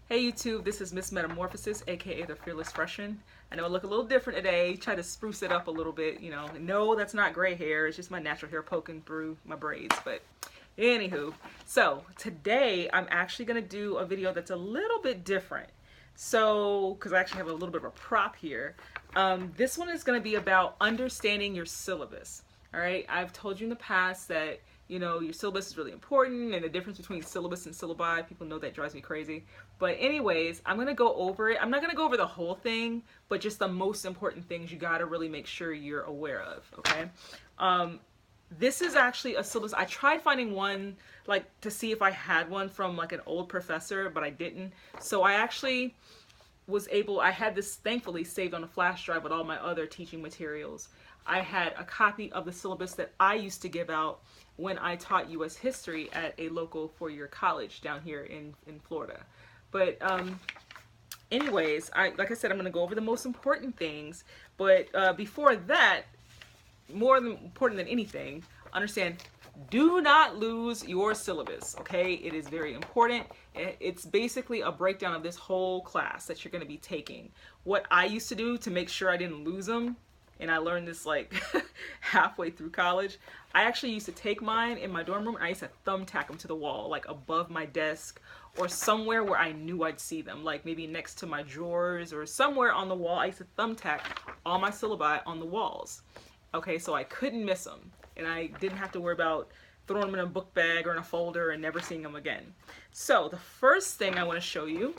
Hey YouTube, this is Miss Metamorphosis, aka the Fearless Freshman. I know I look a little different today, try to spruce it up a little bit, you know. No, that's not gray hair, it's just my natural hair poking through my braids, but anywho. So today I'm actually gonna do a video that's a little bit different. So, because I actually have a little bit of a prop here. This one is gonna be about understanding your syllabus. All right, I've told you in the past that your syllabus is really important, and the difference between syllabus and syllabi, people know that drives me crazy. But anyways, I'm gonna go over it. I'm not gonna go over the whole thing, but just the most important things you gotta really make sure you're aware of, okay? This is actually a syllabus. I tried finding one, like, to see if I had one from like an old professor, but I didn't. So I actually I had this thankfully saved on a flash drive with all my other teaching materials. I had a copy of the syllabus that I used to give out when I taught U.S. history at a local four-year college down here in Florida. But anyways, like I said, I'm going to go over the most important things. But before that, more important than anything, understand, do not lose your syllabus, okay? It is very important. It's basically a breakdown of this whole class that you're going to be taking. What I used to do to make sure I didn't lose them, and I learned this like halfway through college, I actually used to take mine in my dorm room and I used to thumbtack them to the wall, like above my desk or somewhere where I knew I'd see them, like maybe next to my drawers or somewhere on the wall. I used to thumbtack all my syllabi on the walls, okay, so I couldn't miss them. And I didn't have to worry about throwing them in a book bag or in a folder and never seeing them again. So the first thing I want to show you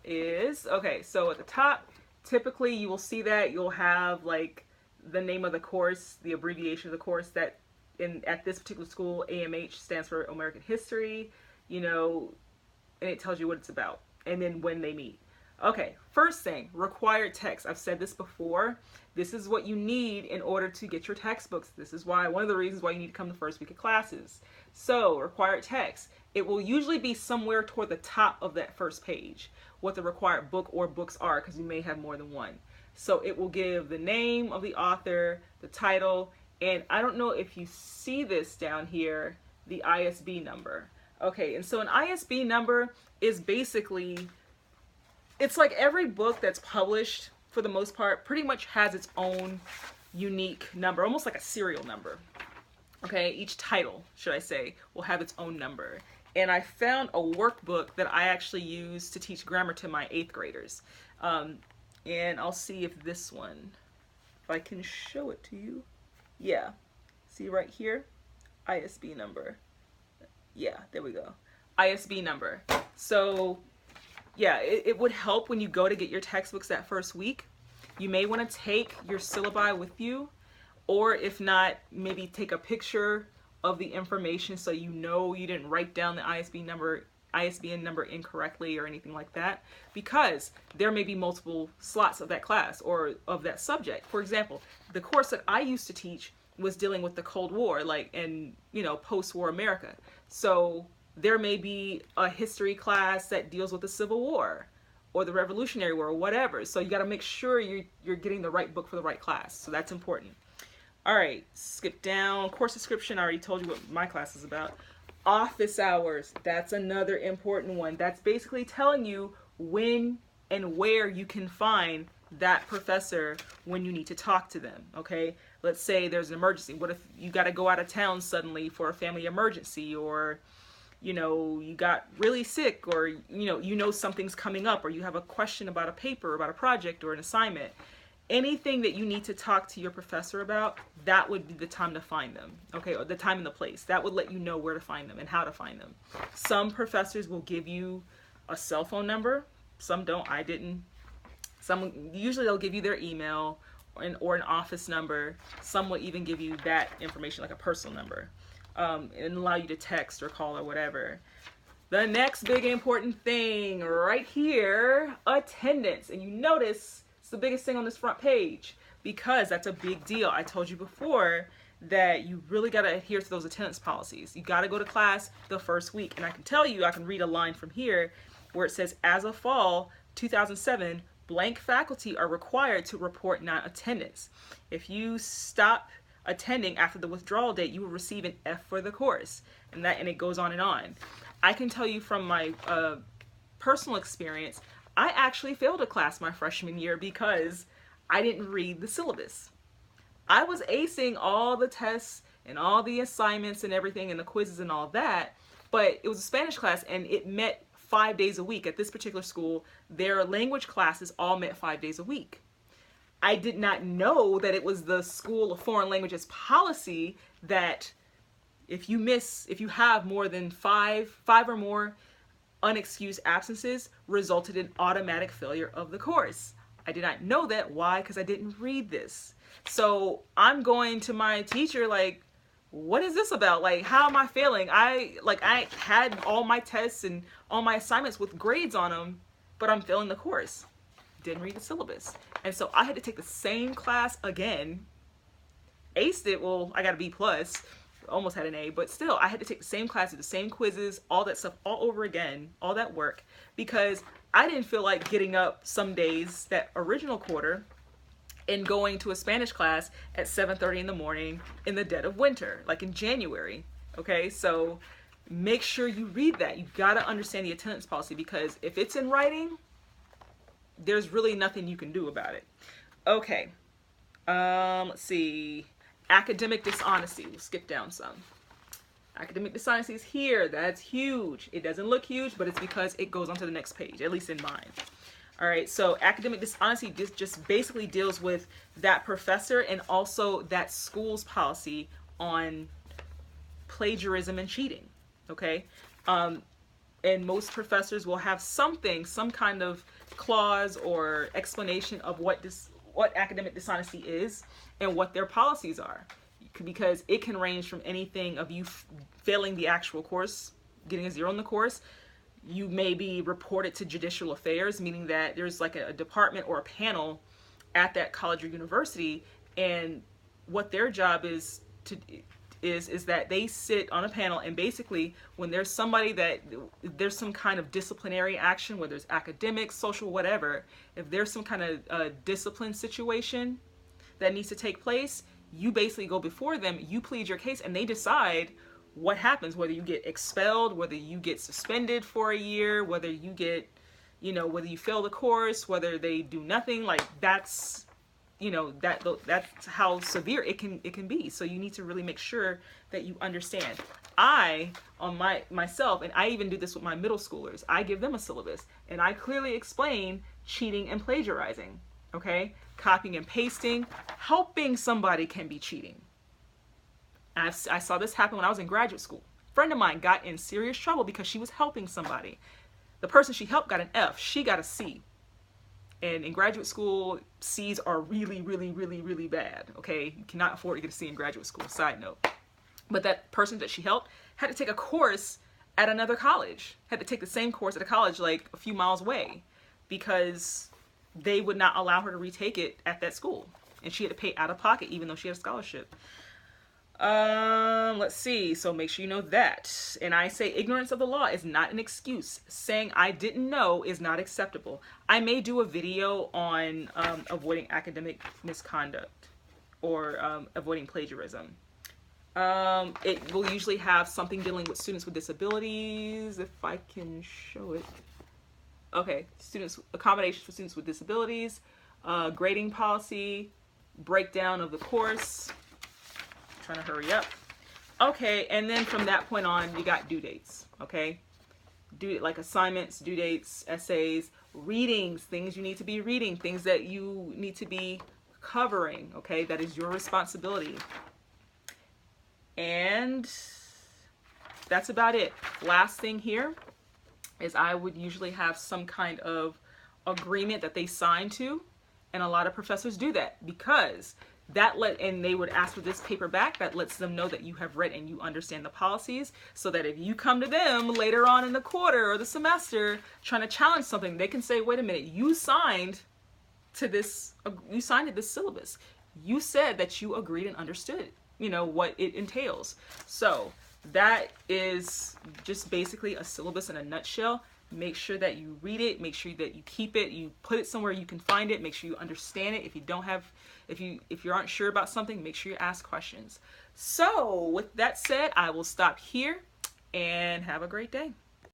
is, okay, so at the top, typically you will see that you'll have like the name of the course, the abbreviation of the course, that at this particular school, AMH stands for American History, and it tells you what it's about and then when they meet. Okay, first thing, required text. I've said this before. This is what you need in order to get your textbooks. This is why, one of the reasons why you need to come the first week of classes. So, required text. It will usually be somewhere toward the top of that first page, what the required book or books are, because you may have more than one. So it will give the name of the author, the title, and I don't know if you see this down here, the ISB number. Okay, and so an ISB number is basically, it's like every book that's published, for the most part, pretty much has its own unique number, almost like a serial number. Okay, each title, should I say, will have its own number. And I found a workbook that I actually use to teach grammar to my 8th graders. And I'll see if this one, if I can show it to you. Yeah, see right here, ISB number. Yeah, there we go, ISB number. So yeah, it would help when you go to get your textbooks that first week. You may want to take your syllabi with you, or if not, maybe take a picture of the information so you know you didn't write down the ISBN number incorrectly or anything like that, because there may be multiple slots of that class or of that subject. For example, the course that I used to teach was dealing with the Cold War, like in post-war America. So there may be a history class that deals with the Civil War or the Revolutionary War or whatever. So you got to make sure you're getting the right book for the right class. So that's important. All right, skip down. Course description, I already told you what my class is about. Office hours, that's another important one. That's basically telling you when and where you can find that professor when you need to talk to them, okay? Let's say there's an emergency. What if you got to go out of town suddenly for a family emergency, or you got really sick, or something's coming up, or you have a question about a paper, about a project or an assignment. Anything that you need to talk to your professor about, that would be the time to find them, okay, or the time and the place. That would let you know where to find them and how to find them. Some professors will give you a cell phone number. Some don't. I didn't. Usually they'll give you their email or an office number. Some will even give you that information, like a personal number, and allow you to text or call or whatever. The next big important thing right here, attendance. And you notice it's the biggest thing on this front page, because that's a big deal. I told you before that you really got to adhere to those attendance policies. You got to go to class the first week. And I can tell you, I can read a line from here where it says, as of fall 2007, blank faculty are required to report non-attendance. If you stop attending after the withdrawal date, you will receive an F for the course. And it goes on and on. I can tell you from my personal experience, I actually failed a class my freshman year because I didn't read the syllabus. I was acing all the tests and all the assignments and everything and the quizzes and all that, but it was a Spanish class and it met 5 days a week. At this particular school, their language classes all met 5 days a week. I did not know that it was the School of Foreign Languages policy that if you have more than five or more unexcused absences, resulted in automatic failure of the course. I did not know that. Why? Because I didn't read this. So I'm going to my teacher like, what is this about? Like, how am I failing? I had all my tests and all my assignments with grades on them, but I'm failing the course. Didn't read the syllabus. And so I had to take the same class again. Aced it. Well, I got a B+. Almost had an A, but still I had to take the same classes, the same quizzes, all that stuff all over again, all that work, because I didn't feel like getting up some days that original quarter and going to a Spanish class at 7:30 in the morning in the dead of winter, like in January. Okay, so make sure you read that. You got to understand the attendance policy, because if it's in writing, there's really nothing you can do about it. Okay, let's see. Academic dishonesty. We'll skip down some. Academic dishonesty is here. That's huge. It doesn't look huge, but it's because it goes on to the next page, at least in mine. All right, so academic dishonesty just basically deals with that professor and also that school's policy on plagiarism and cheating, okay? And most professors will have some kind of clause or explanation of what academic dishonesty is and what their policies are, because it can range from anything of you failing the actual course, getting a 0 in the course. You may be reported to judicial affairs, meaning that there's like a department or a panel at that college or university, and what their job is that they sit on a panel, and basically when there's there's some kind of disciplinary action, whether it's academic, social, whatever, if there's some kind of discipline situation that needs to take place, you basically go before them, you plead your case, and they decide what happens, whether you get expelled, whether you get suspended for a year, whether you get, whether you fail the course, whether they do nothing. Like, that's how severe it can be. So you need to really make sure that you understand. Myself, and I even do this with my middle schoolers, I give them a syllabus and I clearly explain cheating and plagiarizing, okay? Copying and pasting, helping somebody can be cheating. I saw this happen when I was in graduate school. A friend of mine got in serious trouble because she was helping somebody. The person she helped got an F, she got a C. And in graduate school, C's are really, really, really, really bad, okay? You cannot afford to get a C in graduate school, side note. But that person that she helped had to take a course at another college, had to take the same course at a college like a few miles away, because they would not allow her to retake it at that school. And she had to pay out of pocket even though she had a scholarship. Let's see. So make sure you know that. And I say ignorance of the law is not an excuse. Saying I didn't know is not acceptable. I may do a video on avoiding academic misconduct or avoiding plagiarism. It will usually have something dealing with students with disabilities, if I can show it. Okay, accommodations for students with disabilities, grading policy, breakdown of the course. Trying to hurry up. Okay, and then from that point on, you got due dates, okay? Like assignments, due dates, essays, readings, things you need to be reading, things that you need to be covering, okay? That is your responsibility. And that's about it. Last thing here is I would usually have some kind of agreement that they sign to, and a lot of professors do that because and they would ask for this paper back that lets them know that you have read and you understand the policies, so that if you come to them later on in the quarter or the semester trying to challenge something, they can say, wait a minute, you signed to this syllabus. You said that you agreed and understood, what it entails. So that is just basically a syllabus in a nutshell. Make sure that you read it, make sure that you keep it, you put it somewhere you can find it, make sure you understand it. If you aren't sure about something, make sure you ask questions. So with that said, I will stop here and have a great day.